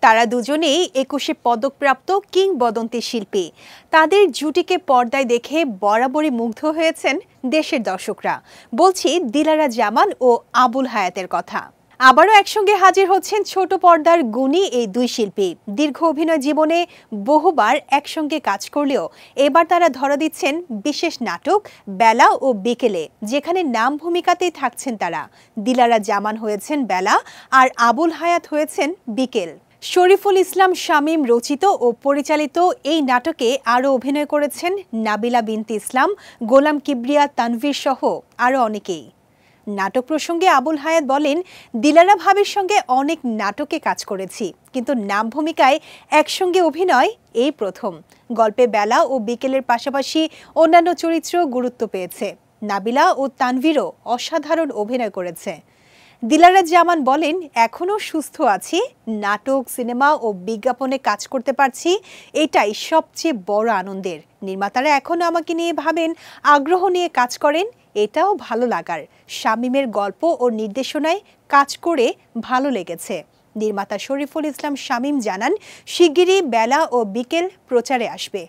তারা দুজনেই ২১শে পদকপ্রাপ্ত কিংবদন্তি শিল্পী। তাদের জুটিকে পর্দায় দেখে বরাবরই মুগ্ধ হয়েছেন দেশের দর্শকরা। বলছি দিলারা জামান ও আবুল হায়াতের কথা। আবারও একসঙ্গে হাজির হচ্ছেন ছোট পর্দার গুণী এই দুই শিল্পী। দীর্ঘ অভিনয় জীবনে বহুবার একসঙ্গে কাজ করলেও এবার তারা ধরা দিচ্ছেন বিশেষ নাটক বেলা ও বিকেলে, যেখানে নাম ভূমিকাতেই থাকছেন তারা। দিলারা জামান হয়েছেন বেলা আর আবুল হায়াত হয়েছেন বিকেল। শরীফুল ইসলাম শামীম রচিত ও পরিচালিত এই নাটকে আরও অভিনয় করেছেন নাবিলা বিনতে ইসলাম, গোলাম কিবরিয়া তানভীর সহ আরও অনেকেই। নাটক প্রসঙ্গে আবুল হায়াত বলেন, দিলারা ভাবির সঙ্গে অনেক নাটকে কাজ করেছি, কিন্তু নাম ভূমিকায় একসঙ্গে অভিনয় এই প্রথম। গল্পে বেলা ও বিকেলের পাশাপাশি অন্যান্য চরিত্র গুরুত্ব পেয়েছে। নাবিলা ও তানভীরও অসাধারণ অভিনয় করেছে। দিলারা জামান বলেন, এখনও সুস্থ আছি, নাটক, সিনেমা ও বিজ্ঞাপনে কাজ করতে পারছি, এটাই সবচেয়ে বড় আনন্দের। নির্মাতারা এখনও আমাকে নিয়ে ভাবেন, আগ্রহ নিয়ে কাজ করেন, এটাও ভালো লাগার। শামীমের গল্প ও নির্দেশনায় কাজ করে ভালো লেগেছে। নির্মাতা শরীফুল ইসলাম শামীম জানান, শিগগিরই বেলা ও বিকেল প্রচারে আসবে।